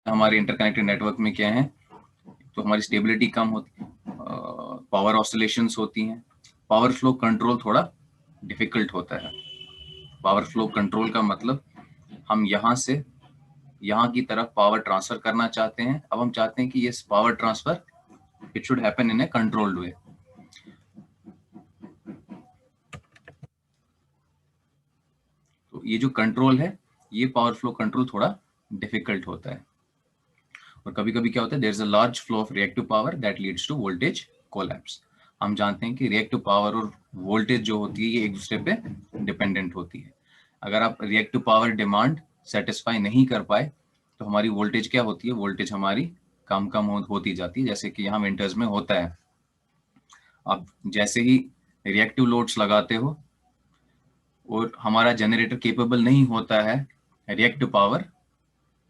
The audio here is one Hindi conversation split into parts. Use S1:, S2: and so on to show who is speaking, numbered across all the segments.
S1: हमारे इंटरकनेक्टेड नेटवर्क में क्या है, तो हमारी स्टेबिलिटी कम होती है, पावर ऑसिलेशंस होती हैं, पावर फ्लो कंट्रोल थोड़ा डिफिकल्ट होता है। पावर फ्लो कंट्रोल का मतलब हम यहाँ से यहाँ की तरफ पावर ट्रांसफर करना चाहते हैं। अब हम चाहते हैं कि ये power transfer it should happen in a controlled way. तो ये जो कंट्रोल है, ये पावर फ्लो कंट्रोल थोड़ा डिफिकल्ट होता है। और कभी कभी क्या होता है, there is a large flow of reactive power that leads to voltage collapse. हम जानते हैं कि रिएक्टिव पावर और वोल्टेज जो होती है ये एक दूसरे पे डिपेंडेंट होती है। अगर आप रिएक्टिव पावर डिमांड सेटिस्फाई नहीं कर पाए तो हमारी वोल्टेज क्या होती है, वोल्टेज हमारी कम कम होती जाती है, जैसे कि यहाँ विंटर्स में होता है। आप जैसे ही रिएक्टिव लोड्स लगाते हो और हमारा जनरेटर केपेबल नहीं होता है रिएक्टिव पावर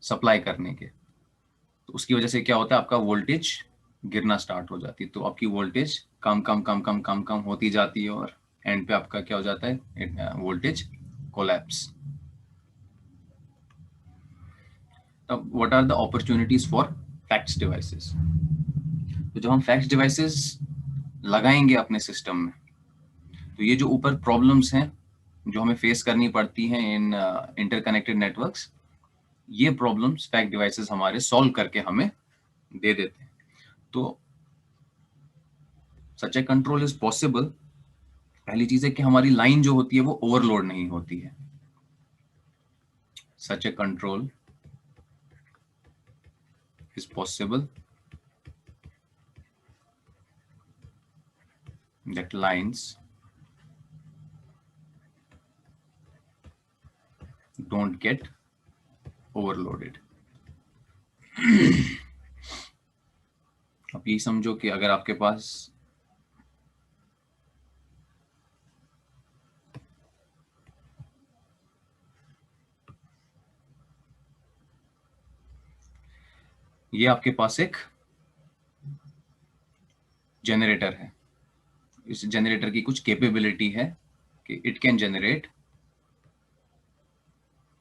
S1: सप्लाई करने के, तो उसकी वजह से क्या होता है, आपका वोल्टेज गिरना स्टार्ट हो जाती है। तो आपकी वोल्टेज कम कम कम कम कम कम होती जाती है और एंड पे आपका क्या हो जाता है, वोल्टेज कोलैप्स। अब what are the opportunities for FACTS devices? तो जब हम फैक्ट्स डिवाइसेस लगाएंगे अपने सिस्टम में, तो ये जो ऊपर प्रॉब्लम्स हैं जो हमें फेस करनी पड़ती हैं इन इंटरकनेक्टेड नेटवर्क्स, ये प्रॉब्लम्स फैक्ट डिवाइसेस हमारे सॉल्व करके हमें दे देते हैं। तो सच ए कंट्रोल इज पॉसिबल। पहली चीज है कि हमारी लाइन जो होती है वो ओवरलोड नहीं होती है। Such a control is possible that lines don't get overloaded. अब ये समझो कि अगर आपके पास ये आपके पास एक जनरेटर है, इस जनरेटर की कुछ कैपेबिलिटी है कि इट कैन जनरेट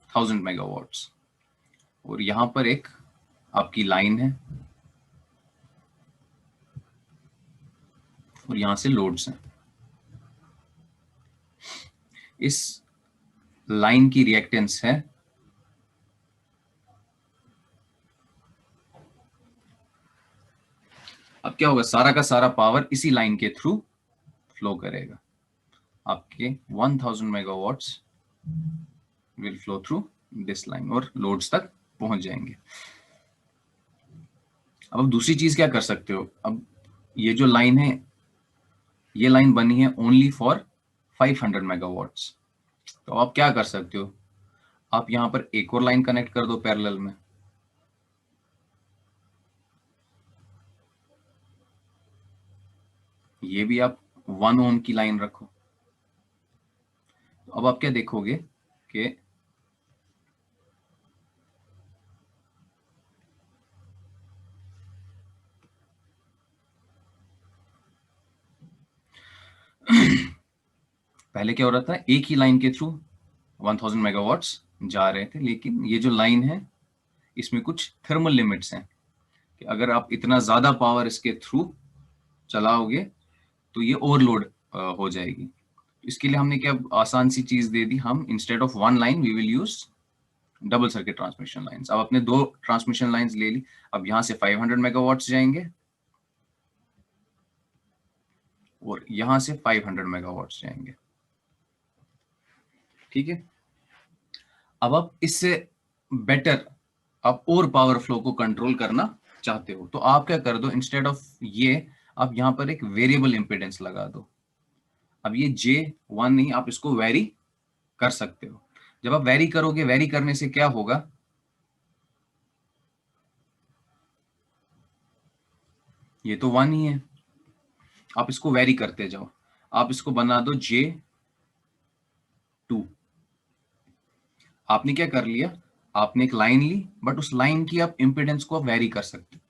S1: 1000 मेगावाट्स, और यहां पर एक आपकी लाइन है और यहां से लोड्स हैं। इस लाइन की रिएक्टेंस है अब क्या होगा, सारा का सारा पावर इसी लाइन के थ्रू फ्लो करेगा। आपके 1000 megawatts will flow through this line और लोड्स तक पहुंच जाएंगे। अब दूसरी चीज क्या कर सकते हो, अब ये जो लाइन है, ये लाइन बनी है ओनली फॉर 500 मेगावाट्स। तो आप क्या कर सकते हो, आप यहां पर एक और लाइन कनेक्ट कर दो पैरेलल में। ये भी आप 1 ओम की लाइन रखो। तो अब आप क्या देखोगे कि पहले क्या हो रहा था, एक ही लाइन के थ्रू 1000 मेगावाट्स जा रहे थे, लेकिन ये जो लाइन है इसमें कुछ थर्मल लिमिट्स हैं कि अगर आप इतना ज्यादा पावर इसके थ्रू चलाओगे तो ये ओवरलोड हो जाएगी। इसके लिए हमने क्या आसान सी चीज दे दी, हम instead of 1 line we will use double circuit transmission lines. अब अपने 2 ट्रांसमिशन लाइंस ले ली, अब यहां से 500 मेगावाट्स जाएंगे और यहां से 500 मेगावाट्स जाएंगे। ठीक है, अब आप इससे बेटर आप और पावर फ्लो को कंट्रोल करना चाहते हो, तो आप क्या कर दो, इंस्टेड ऑफ ये आप यहां पर एक वेरिएबल इंपेडेंस लगा दो। अब ये J1 नहीं, आप इसको वेरी कर सकते हो। जब आप वेरी करोगे, वेरी करने से क्या होगा, ये तो 1 ही है, आप इसको वेरी करते जाओ। आप इसको बना दो J2। आपने क्या कर लिया, आपने एक लाइन ली, बट उस लाइन की आप इंपेडेंस को वेरी कर सकते हो।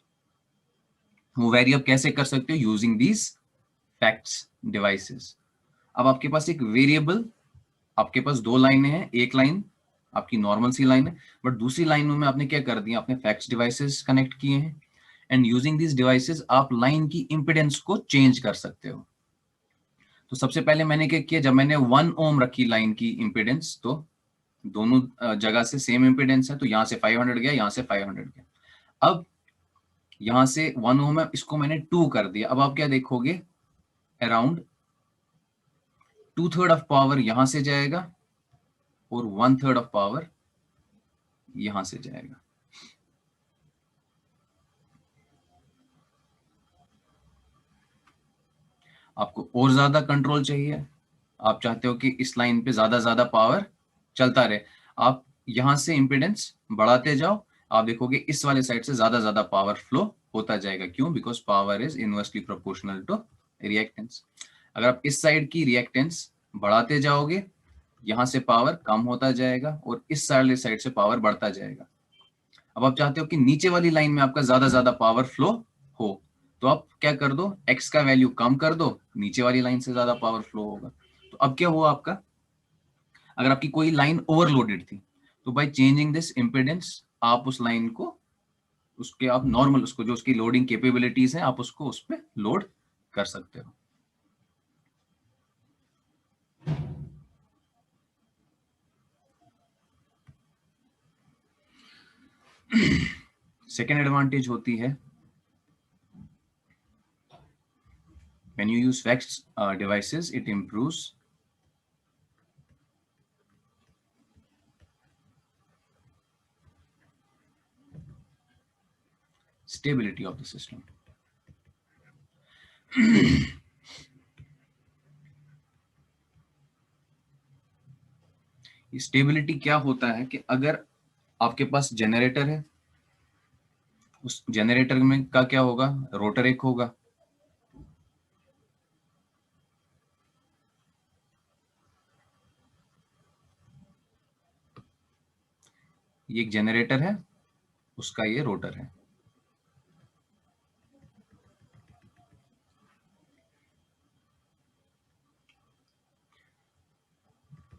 S1: वो वेरी आप कैसे कर सकते हो, यूजिंग दीज फैक्ट्स डिवाइसेस। अब आपके पास एक वेरिएबल, आपके पास 2 लाइनें हैं, एक लाइन आपकी नॉर्मल सी लाइन है, बट दूसरी लाइन में आपने क्या कर दिया, आपने फैक्स डिवाइसेस कनेक्ट किए हैं, एंड यूजिंग दिस डिवाइसेस आप लाइन की इंपिडेंस को चेंज कर सकते हो। तो सबसे पहले मैंने क्या किया, जब मैंने 1 ओम रखी लाइन की इंपिडेंस, तो दोनों जगह से सेम इंपिडेंस है, तो यहाँ से 500 गया, यहाँ से 500 गया। अब यहाँ से 1 ओम है, इसको मैंने 2 कर दिया। अब आप क्या देखोगे, अराउंड 2/3 ऑफ पावर यहां से जाएगा और 1/3 ऑफ पावर यहां से जाएगा। आपको और ज्यादा कंट्रोल चाहिए, आप चाहते हो कि इस लाइन पे ज्यादा पावर चलता रहे, आप यहां से इंपेडेंस बढ़ाते जाओ, आप देखोगे इस वाले साइड से ज्यादा पावर फ्लो होता जाएगा। क्यों? Because power is inversely proportional to reactance. अगर आप इस साइड की रिएक्टेंस बढ़ाते जाओगे, यहां से पावर कम होता जाएगा और इस वाले साइड से पावर बढ़ता जाएगा। अब आप चाहते हो कि नीचे वाली लाइन में आपका ज्यादा पावर फ्लो हो, तो आप क्या कर दो, एक्स का वैल्यू कम कर दो, नीचे वाली लाइन से ज्यादा पावर फ्लो होगा। तो अब क्या हुआ आपका, अगर आपकी कोई लाइन ओवरलोडेड थी, तो बाय चेंजिंग दिस इम्पिडेंस आप उस लाइन को, उसके आप नॉर्मल, उसको जो उसकी लोडिंग कैपेबिलिटीज है, आप उसको उस पर लोड कर सकते हो। सेकेंड एडवांटेज होती है, when you use FACS devices, it improves stability of the system. Stability क्या होता है कि अगर आपके पास जनरेटर है, उस जनरेटर में का क्या होगा, रोटर एक होगा, ये एक जनरेटर है, उसका ये रोटर है।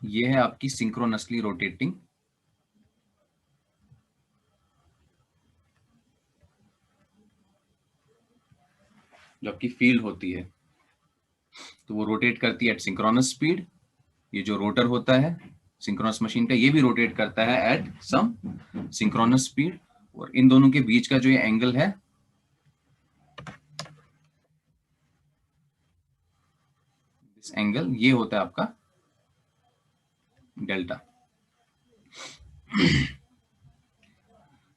S1: ये है आपकी सिंक्रोनसली रोटेटिंग जो आपकी फील्ड होती है, तो वो रोटेट करती है एट सिंक्रोनस स्पीड। ये जो रोटर होता है सिंक्रोनस मशीन का, ये भी रोटेट करता है एट सम सिंक्रोनस स्पीड, और इन दोनों के बीच का जो ये एंगल है, इस एंगल ये होता है आपका डेल्टा।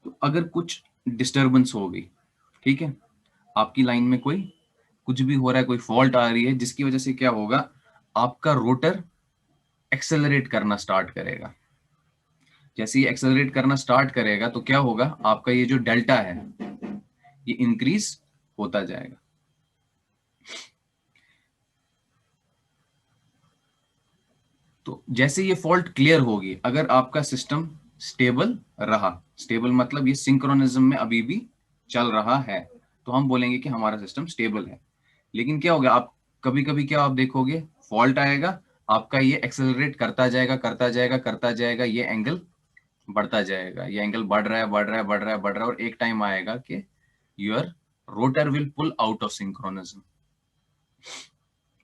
S1: तो अगर कुछ डिस्टरबेंस हो गई, ठीक है, आपकी लाइन में कोई कुछ भी हो रहा है, कोई फॉल्ट आ रही है, जिसकी वजह से क्या होगा, आपका रोटर एक्सेलरेट करना स्टार्ट करेगा। जैसे ही एक्सेलरेट करना स्टार्ट करेगा, तो क्या होगा, आपका ये जो डेल्टा है ये इंक्रीज होता जाएगा। तो जैसे ये फॉल्ट क्लियर होगी, अगर आपका सिस्टम स्टेबल रहा, स्टेबल मतलब ये सिंक्रोनिज्म में अभी भी चल रहा है, तो हम बोलेंगे कि हमारा सिस्टम स्टेबल है। लेकिन क्या होगा, आप कभी कभी क्या आप देखोगे, फॉल्ट आएगा, आपका ये एक्सेलरेट करता जाएगा करता जाएगा करता जाएगा, ये एंगल बढ़ता जाएगा, ये एंगल बढ़ रहा है बढ़ रहा है बढ़ रहा है बढ़ रहा है, और एक टाइम आएगा कि your rotor will pull out of synchronism.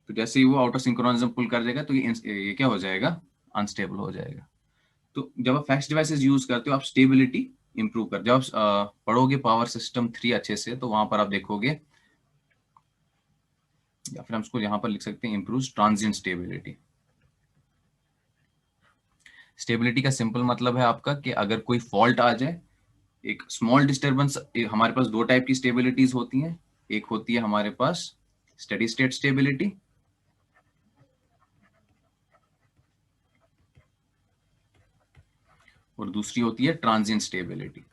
S1: तो जैसे ही वो आउट ऑफ सिंक्रोनिज्म पुल कर देगा, तो ये क्या हो जाएगा, अनस्टेबल हो जाएगा। तो जब आप फैक्स डिवाइसेस यूज करते हो, आप स्टेबिलिटी इंप्रूव कर, जब आप पढ़ोगे पावर सिस्टम 3 अच्छे से, तो वहां पर आप देखोगे, या फिर हम इसको यहां पर लिख सकते हैं, इंप्रूव ट्रांजिएंट स्टेबिलिटी। स्टेबिलिटी का सिंपल मतलब है आपका कि अगर कोई फॉल्ट आ जाए, एक स्मॉल डिस्टर्बेंस, हमारे पास दो टाइप की स्टेबिलिटीज होती हैं, एक होती है हमारे पास स्टेडी स्टेट स्टेबिलिटी, और दूसरी होती है transient stability.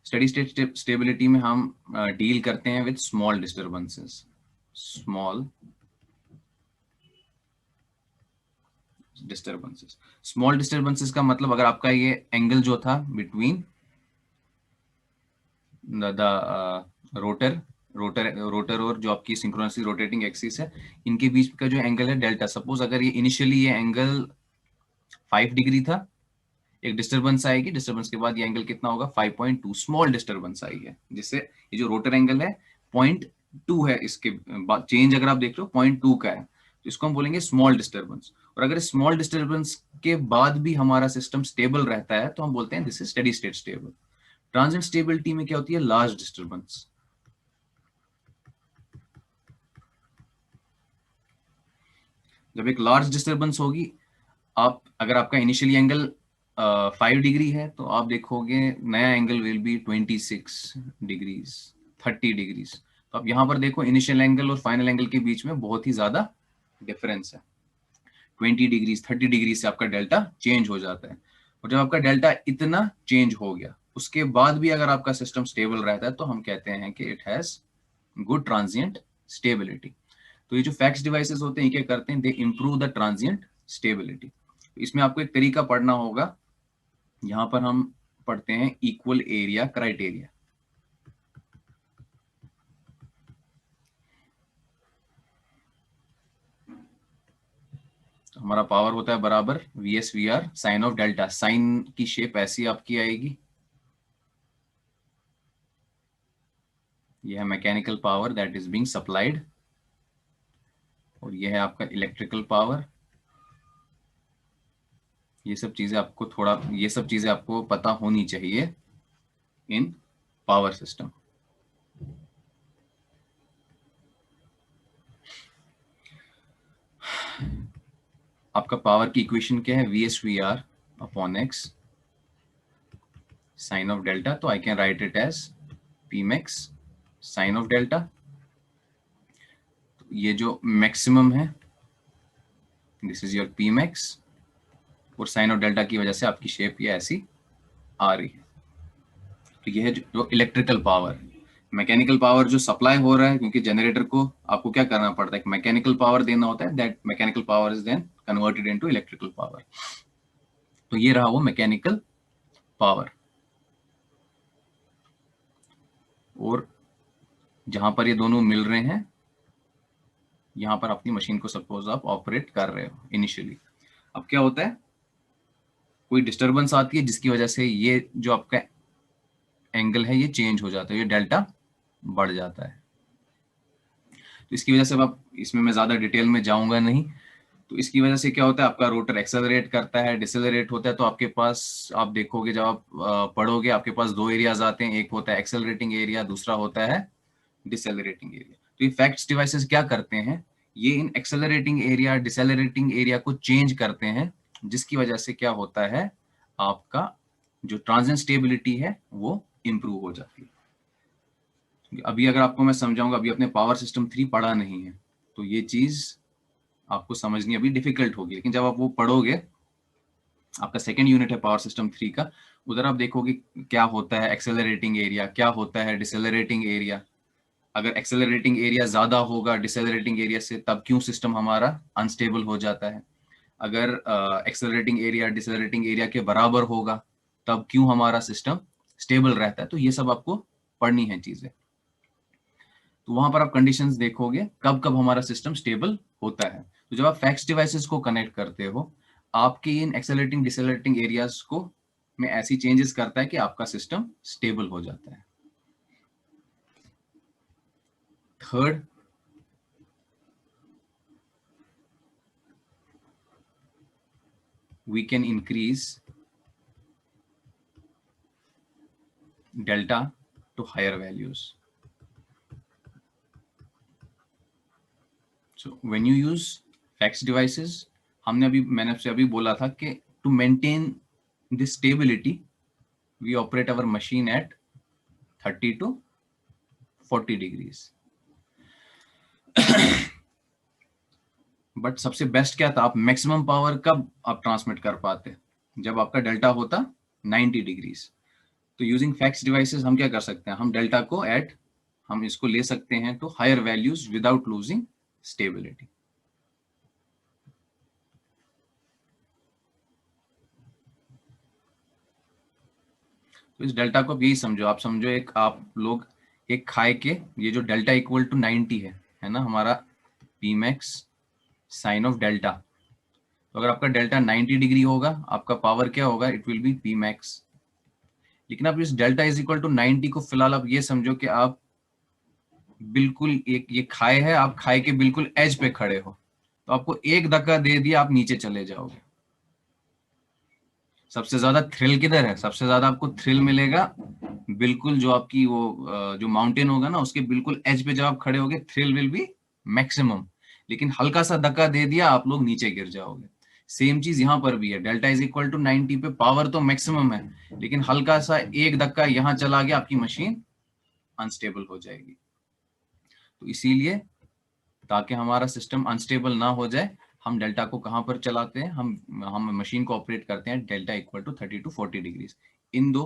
S1: Steady state stability में हम डील करते हैं with small disturbances, small disturbances का मतलब, अगर आपका ये एंगल जो था बिटवीन द रोटर रोटर और जो आपकी सिंक्रोनसली रोटेटिंग एक्सिस है, इनके बीच का जो एंगल है डेल्टा, सपोज अगर ये इनिशियली ये एंगल 5 डिग्री था, एक डिस्टरबेंस आएगी, डिस्टरबेंस के बाद ये एंगल कितना होगा 5.2, स्मॉल डिस्टरबेंस आई है, जिससे ये जो रोटर एंगल है 0.2 है, इसके चेंज अगर आप देख रहे हो 0.2 का है, तो इसको हम बोलेंगे स्मॉल डिस्टरबेंस। और अगर स्मॉल डिस्टरबेंस के बाद भी हमारा सिस्टम स्टेबल रहता है तो हम बोलते हैं this is steady state stable. Transient stability में क्या होती है, लार्ज डिस्टरबेंस। जब एक लार्ज डिस्टरबेंस होगी, आप अगर आपका इनिशियली एंगल 5 डिग्री है तो आप देखोगे नया angle will be 26 degrees, 30 degrees. तो आप यहाँ पर देखो इनिशियल एंगल और फाइनल एंगल के बीच में बहुत ही ज्यादा डिफरेंस है, 20 डिग्रीज 30 डिग्री से आपका डेल्टा चेंज हो जाता है। और जब आपका डेल्टा इतना चेंज हो गया, उसके बाद भी अगर आपका सिस्टम स्टेबल रहता है तो हम कहते हैं कि it has good transient stability. तो ये जो फैक्स डिवाइसेस होते हैं, क्या करते हैं, दे इंप्रूव द ट्रांजिएंट स्टेबिलिटी। इसमें आपको एक तरीका पढ़ना होगा, यहां पर हम पढ़ते हैं इक्वल एरिया क्राइटेरिया। तो हमारा पावर होता है बराबर VS V R sine of delta. Sine की शेप ऐसी आपकी आएगी, यह है mechanical power that is being supplied, और यह है आपका इलेक्ट्रिकल पावर। ये सब चीजें आपको पता होनी चाहिए इन पावर सिस्टम। आपका पावर की इक्वेशन क्या है, V S V R upon X sine of delta. तो I can write it as P max sine of delta. ये जो मैक्सिमम है this is your P max, और साइन ऑफ डेल्टा की वजह से आपकी शेप ये ऐसी आ रही है। तो ये है जो इलेक्ट्रिकल पावर। मैकेनिकल पावर जो सप्लाई हो रहा है, क्योंकि जनरेटर को आपको क्या करना पड़ता है, मैकेनिकल पावर देना होता है, that mechanical power is then converted into electrical power. तो ये रहा वो मैकेनिकल पावर। और जहां पर ये दोनों मिल रहे हैं, यहां पर अपनी मशीन को सपोज आप ऑपरेट कर रहे हो इनिशियली, अब क्या होता है, कोई डिस्टरबेंस आती है जिसकी वजह से ये जो आपका एंगल है ये चेंज हो जाता है, ये डेल्टा बढ़ जाता है। तो इसकी वजह से अब इसमें मैं ज्यादा डिटेल में जाऊंगा नहीं। तो इसकी वजह से क्या होता है, आपका रोटर एक्सेलरेट करता है, डिसेलरेट होता है। तो आपके पास आप देखोगे जब आप पढ़ोगे, आपके पास दो एरियाज आते हैं, एक होता है एक्सेलरेटिंग एरिया, दूसरा होता है डिसेलरेटिंग एरिया। तो ये फैक्ट्स डिवाइसेस क्या करते हैं, ये इन एक्सेलरेटिंग एरिया डिसेलरेटिंग एरिया को चेंज करते हैं, जिसकी वजह से क्या होता है, आपका जो ट्रांजिएंट स्टेबिलिटी है वो इंप्रूव हो जाती है। अभी अगर आपको मैं समझाऊंगा, अभी अपने पावर सिस्टम 3 पढ़ा नहीं है, तो ये चीज आपको समझनी अभी डिफिकल्ट होगी, लेकिन जब आप वो पढ़ोगे, आपका सेकंड यूनिट है पावर सिस्टम 3 का, उधर आप देखोगे क्या होता है एक्सेलरेटिंग एरिया, क्या होता है डिसेलरेटिंग एरिया। अगर एक्सेलरेटिंग एरिया ज्यादा होगा डिसेलरेटिंग एरिया से, तब क्यों सिस्टम हमारा अनस्टेबल हो जाता है। अगर एक्सेलरेटिंग एरिया डिसेलरेटिंग एरिया के बराबर होगा, तब क्यों हमारा सिस्टम स्टेबल रहता है। तो ये सब आपको पढ़नी है चीजें। तो वहां पर आप कंडीशंस देखोगे कब कब हमारा सिस्टम स्टेबल होता है। तो जब आप फैक्स डिवाइसेस को कनेक्ट करते हो, आपके इन एक्सेलरेटिंग डिसेलरेटिंग एरियाज को में ऐसी चेंजेस करता है कि आपका सिस्टम स्टेबल हो जाता है। Third, we can increase delta to higher values. So when you use fax devices, मैंने आपसे अभी बोला था कि to maintain this stability we operate our machine at 30 to 40 degrees. But सबसे बेस्ट क्या था, आप मैक्सिमम पावर कब आप ट्रांसमिट कर पाते, जब आपका डेल्टा होता 90 डिग्रीज। तो यूजिंग फैक्स डिवाइसेस हम क्या कर सकते हैं, हम डेल्टा को हम इसको ले सकते हैं to higher values without losing stability. तो इस डेल्टा को अब यही समझो, आप समझो एक आप लोग एक खाए के, ये जो डेल्टा इक्वल टू 90 है ना हमारा P max sine of delta. तो अगर आपका डेल्टा 90 डिग्री होगा, आपका पावर क्या होगा, it will be P max. लेकिन आप इस डेल्टा इज इक्वल टू 90 को फिलहाल आप ये समझो कि आप बिल्कुल एक ये खाए है, आप खाए के बिल्कुल एज पे खड़े हो, तो आपको एक धक्का दे दिया आप नीचे चले जाओगे। सबसे ज्यादा थ्रिल किधर है, सबसे ज्यादा आपको थ्रिल मिलेगा बिल्कुल जो आपकी वो जो माउंटेन होगा ना उसके बिल्कुल एज पे जब आप खड़े होगे, थ्रिल विल बी मैक्सिमम। लेकिन हल्का सा धक्का दे दिया आप लोग नीचे गिर जाओगे। सेम चीज यहां पर भी है, डेल्टा इज इक्वल टू 90 पे पावर तो मैक्सिमम है, लेकिन हल्का सा एक धक्का यहां चला गया, आपकी मशीन अनस्टेबल हो जाएगी। तो इसीलिए ताकि हमारा सिस्टम अनस्टेबल ना हो जाए, हम डेल्टा को कहां पर चलाते हैं, हम मशीन को ऑपरेट करते हैं delta equal to 30 to 40 degrees, इन दो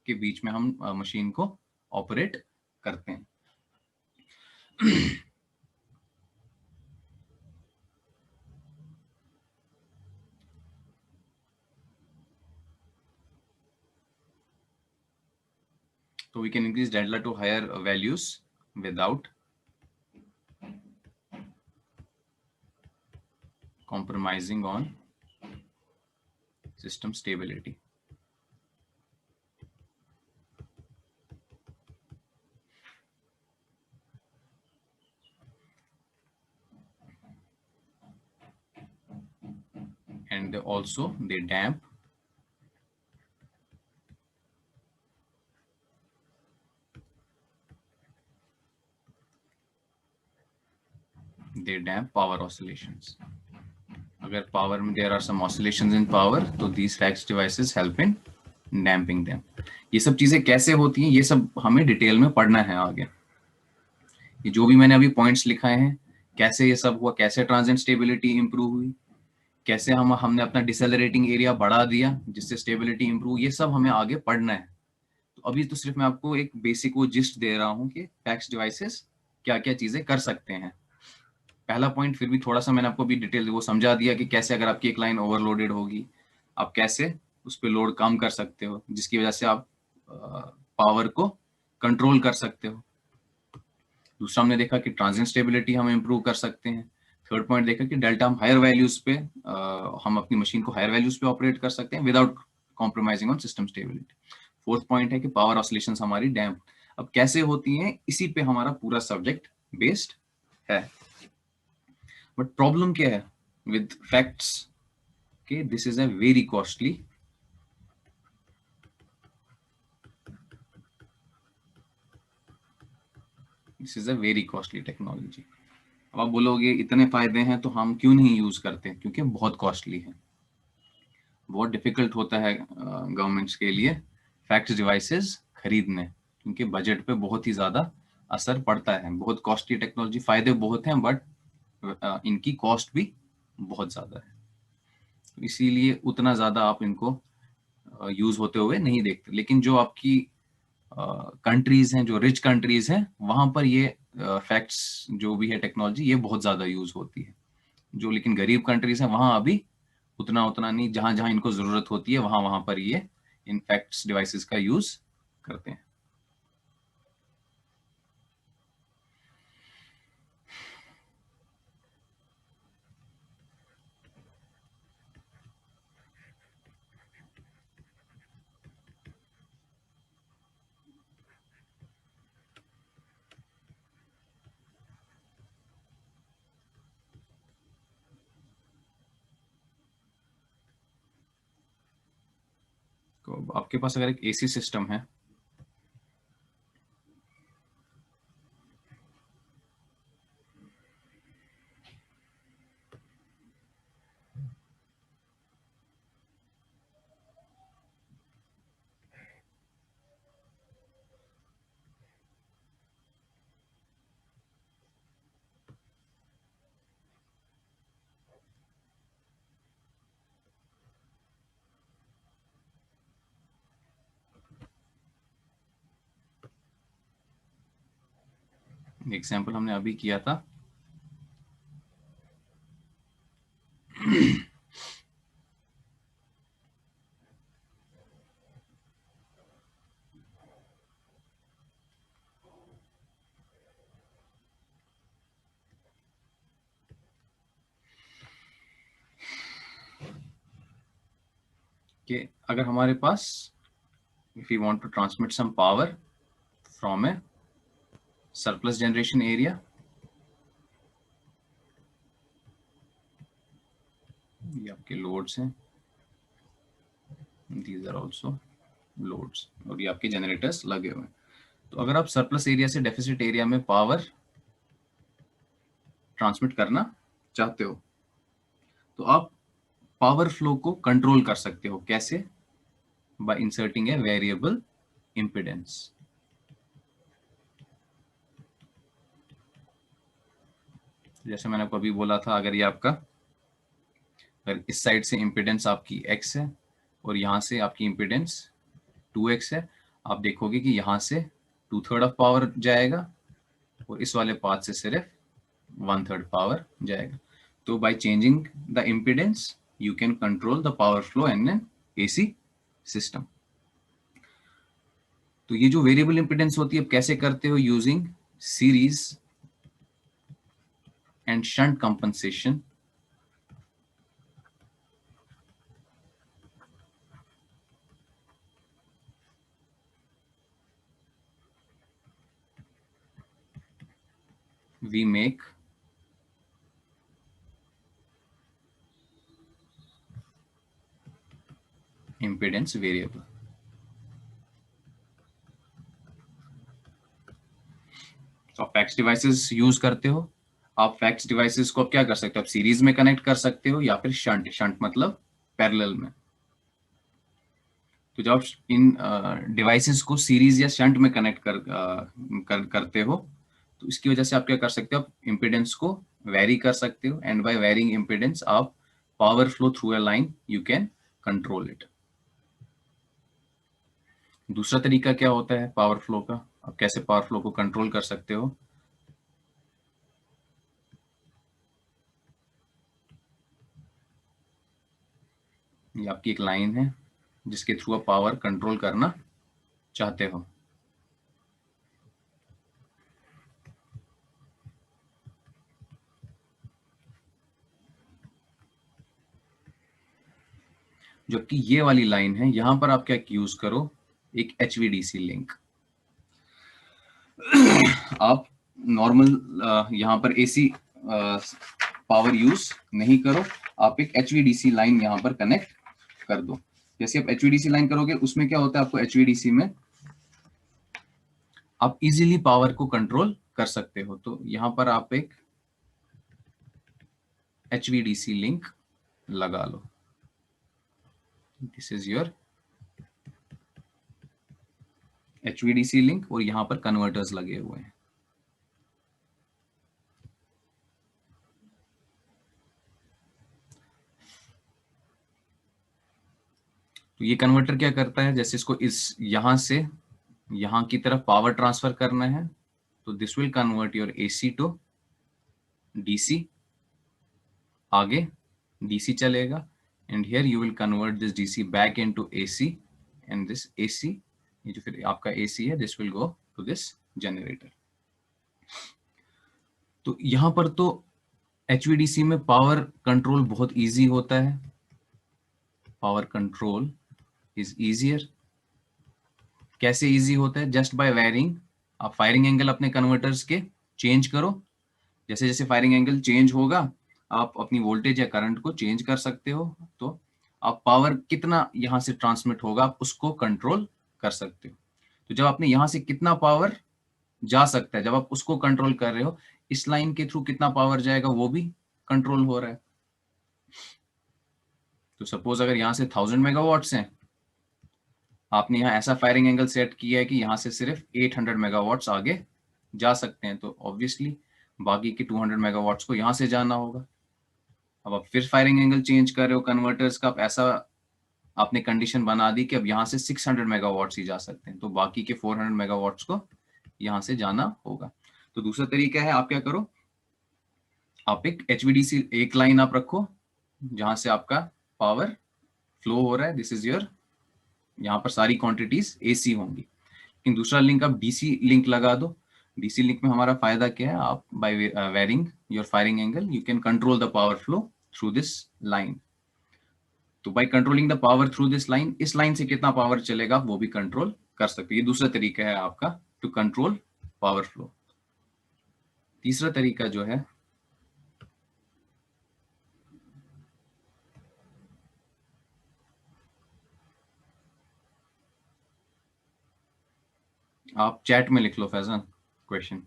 S1: के बीच में हम मशीन को ऑपरेट करते हैं। So we can increase delta to higher values without compromising on system stability. And also they damp power oscillations. अगर पावर में there are some oscillations in power, तो these FACS devices help in damping them. ये सब चीजें कैसे होती हैं, ये सब हमें डिटेल में पढ़ना है आगे। ये जो भी मैंने अभी पॉइंट्स लिखाए हैं, कैसे ये सब हुआ, कैसे ट्रांजिएंट स्टेबिलिटी इंप्रूव हुई, कैसे हमने अपना डिसेलरेटिंग एरिया बढ़ा दिया जिससे स्टेबिलिटी इंप्रूव, ये सब हमें आगे पढ़ना है। तो अभी तो सिर्फ मैं आपको एक बेसिक वो जिस्ट दे रहा हूँ कि फैक्स डिवाइसेस क्या क्या चीजें कर सकते हैं। पहला पॉइंट फिर भी थोड़ा सा मैंने आपको भी डिटेल वो समझा दिया कि कैसे अगर आपकी एक लाइन ओवरलोडेड होगी, आप कैसे उस पर लोड कम कर सकते हो, जिसकी वजह से आप पावर को कंट्रोल कर सकते हो। दूसरा हमने देखा कि ट्रांजिएंट स्टेबिलिटी हम इंप्रूव कर सकते हैं। थर्ड पॉइंट देखा कि डेल्टा हम हायर वैल्यूज पे हम अपनी मशीन को हायर वैल्यूज पे ऑपरेट कर सकते हैं without compromising on system stability. Fourth point है कि पावर ऑसिलेशंस हमारी डैम्प अब कैसे होती हैं, इसी पे हमारा पूरा सब्जेक्ट बेस्ड है। बट प्रॉब्लम क्या है विद फैक्ट्स के, this is a very costly technology. अब आप बोलोगे इतने फायदे हैं तो हम क्यों नहीं यूज करते, क्योंकि बहुत कॉस्टली है, बहुत डिफिकल्ट होता है गवर्नमेंट्स के लिए फैक्स डिवाइसेस खरीदने, क्योंकि बजट पे बहुत ही ज्यादा असर पड़ता है। बहुत कॉस्टली टेक्नोलॉजी, फायदे बहुत हैं बट इनकी कॉस्ट भी बहुत ज्यादा है, तो इसीलिए उतना ज्यादा आप इनको यूज होते हुए नहीं देखते। लेकिन जो आपकी कंट्रीज हैं, जो रिच कंट्रीज हैं, वहां पर ये फैक्ट्स जो भी है टेक्नोलॉजी ये बहुत ज्यादा यूज होती है। जो लेकिन गरीब कंट्रीज हैं वहां अभी उतना उतना नहीं, जहां जहां इनको जरूरत होती है वहां वहां पर ये इन फैक्ट्स डिवाइसेस का यूज करते हैं। तो आपके पास अगर एक एसी सिस्टम है, एग्जाम्पल हमने अभी किया था, कि अगर हमारे पास if you want to transmit some power from a surplus generation area, ये आपके लोड्स हैं, these are also लोड्स, और ये आपके जनरेटर्स लगे हुए हैं। तो अगर आप सरप्लस एरिया से डेफिसिट एरिया में पावर ट्रांसमिट करना चाहते हो तो आप पावर फ्लो को कंट्रोल कर सकते हो। कैसे? Bye inserting a variable impedance. जैसे मैंने आपको अभी बोला था, अगर ये आपका, अगर इस साइड से इंपिडेंस आपकी x है और यहाँ से आपकी इंपिडेंस 2x है, आप देखोगे कि यहाँ से 2/3 ऑफ पावर जाएगा और इस वाले पाथ से सिर्फ 1/3 पावर जाएगा। तो by changing the impedance you can control the power flow in an AC system. तो ये जो वेरिएबल इंपिडेंस होती है, आप कैसे करते हो? Using series and shunt compensation. We make impedance variable। तो आप फैक्स डिवाइसेस यूज करते हो। आप फैक्स डिवाइसेस को आप क्या कर सकते हो? आप सीरीज में कनेक्ट कर सकते हो या फिर शंट। शंट मतलब पैरेलल में। तो जब आप इन डिवाइसेस को सीरीज या शंट में कनेक्ट करते हो तो इसकी वजह से आप क्या कर सकते हो? आप इम्पिडेंस को वेरी कर सकते हो, एंड बाय वेरिंग इम्पिडेंस आप power flow through a line you can control it. दूसरा तरीका क्या होता है पावर फ्लो का? आप कैसे पावर फ्लो को कंट्रोल कर सकते हो? ये आपकी एक लाइन है जिसके थ्रू आप पावर कंट्रोल करना चाहते हो। जबकि ये वाली लाइन है, यहां पर आप क्या यूज करो? एक HVDC लिंक। आप नॉर्मल यहां पर AC पावर यूज नहीं करो, आप एक HVDC लाइन यहां पर कनेक्ट कर दो। जैसे आप HVDC लाइन करोगे उसमें क्या होता है? आपको HVDC में आप इजीली पावर को कंट्रोल कर सकते हो। तो यहां पर आप एक HVDC लिंक लगा लो। This is your HVDC link और यहां पर कन्वर्टर्स लगे हुए हैं। तो ये कन्वर्टर क्या करता है? जैसे इसको इस यहां से यहां की तरफ पावर ट्रांसफर करना है तो this will convert your AC to DC। आगे DC चलेगा and here you will convert this DC back into AC, and this AC, ये जो फिर आपका AC है, this will go to this generator. तो यहां पर तो HVDC में पावर कंट्रोल बहुत इजी होता है। Power control is easier. कैसे इजी होता है? Just by varying. आप फायरिंग एंगल अपने कन्वर्टर्स के चेंज करो। जैसे जैसे फायरिंग एंगल चेंज होगा आप अपनी वोल्टेज या करंट को चेंज कर सकते हो। तो आप पावर कितना यहां से ट्रांसमिट होगा आप उसको कंट्रोल कर सकते हो। तो जब आपने यहां से कितना पावर जा सकता है, जब आप उसको कंट्रोल कर रहे हो, इस लाइन के थ्रू कितना पावर जाएगा वो भी कंट्रोल हो रहा है। तो सपोज अगर यहां से 1000 मेगावाट्स हैं, आपने यहाँ ऐसा फायरिंग एंगल सेट किया है कि यहाँ से सिर्फ 800 मेगावाट्स आगे जा सकते हैं, तो ऑब्वियसली बाकी के 200 मेगावाट्स को यहाँ से जाना होगा। अब आप फिर फायरिंग एंगल चेंज कर रहे हो कन्वर्टर्स का, आप ऐसा आपने कंडीशन बना दी कि अब यहाँ से 600 मेगावाट्स ही जा सकते हैं, तो बाकी के 400 मेगावाट्स को यहाँ से जाना होगा। तो दूसरा तरीका है, आप क्या करो, आप एक HVDC एक लाइन आप रखो जहां से आपका पावर फ्लो हो रहा है। दिस इज योर, यहाँ पर सारी क्वांटिटीज AC होंगी। लेकिन दूसरा लिंक आप DC लिंक लगा दो। DC लिंक में हमारा फायदा क्या है? आप by varying your firing angle you can control the power flow through this line. तो by controlling the power through this line, इस लाइन से कितना पावर चलेगा वो भी कंट्रोल कर सकते हैं। ये दूसरा तरीका है आपका टू कंट्रोल पावर फ्लो। तीसरा तरीका जो है, आप चैट में लिख लो फैजान क्वेश्चन।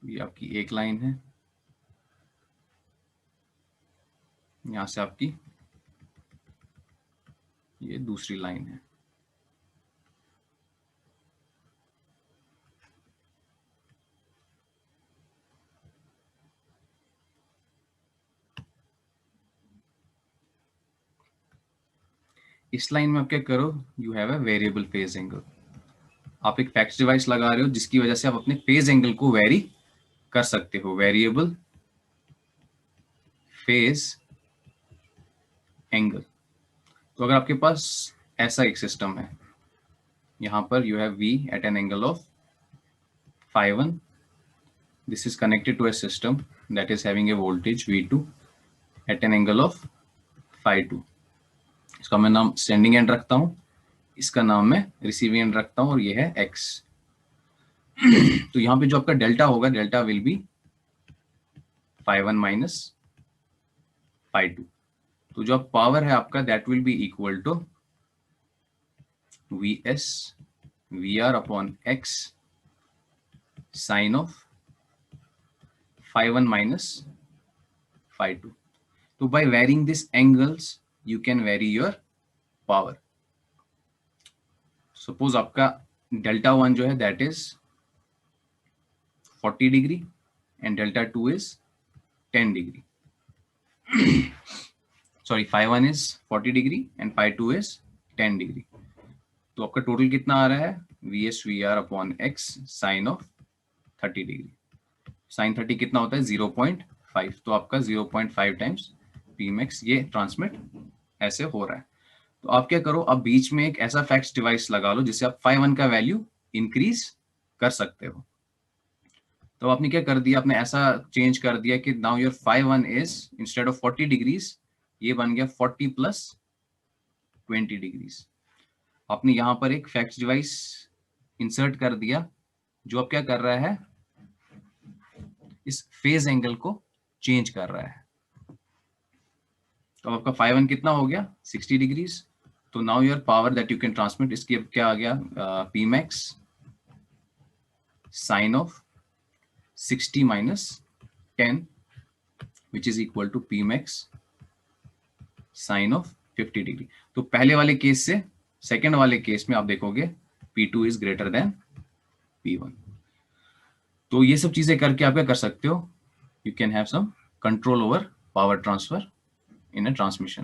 S1: ये आपकी एक लाइन है, यहां से आपकी ये दूसरी लाइन है। इस लाइन में आप क्या करो, you have a variable phase angle. आप एक फैक्स डिवाइस लगा रहे हो जिसकी वजह से आप अपने फेज एंगल को वेरी कर सकते हो, वेरिएबल फेज एंगल। तो अगर आपके पास ऐसा एक सिस्टम है, यहां पर you have V at an angle of phi1, this is connected to a system that is having a voltage V2 at an angle of phi2। इसका मैं नाम सेंडिंग एंड रखता हूं, इसका नाम मैं रिसीविंग एंड रखता हूं, और ये है x। तो यहां पे जो आपका डेल्टा होगा, delta will be phi1 minus phi2। तो जो पावर है आपका that will be equal to Vs Vr upon x sine of phi1 minus phi2। तो by varying these angles you can vary your power। Suppose आपका डेल्टा 1 जो है that is 40 degree and delta 2 is 10 degree. Sorry, phi1 is 40 degree and phi2 is 10 degree. तो आपका टोटल कितना आ रहा है, Vs Vr upon x sine of 30 degree. Sine 30 कितना होता है 0.5, तो आपका 0.5 टाइम्स Pmax ये ट्रांसमिट ऐसे हो रहा है। तो आप क्या करो, आप बीच में एक ऐसा फैक्स डिवाइस लगा लो जिससे आप phi1 का वैल्यू इंक्रीज कर सकते हो। तो आपने क्या कर दिया, आपने ऐसा चेंज कर दिया कि now your phi1 is instead of 40 degrees ये बन गया 40 प्लस 20 डिग्रीज। आपने यहां पर एक फैक्स डिवाइस इंसर्ट कर दिया जो अब क्या कर रहा है, इस फेज एंगल को चेंज कर रहा है। तो आपका phi1 कितना हो गया 60 डिग्रीज। तो now your power that you can transmit, इसकी अब क्या आ गया, Pmax sine of 60 minus 10 which is equal to Pmax sine of 50 degree. तो पहले वाले केस से सेकेंड वाले केस में आप देखोगे P2 is greater than P1। तो ये सब चीजें करके आप क्या कर सकते हो, you can have some control over power transfer in a transmission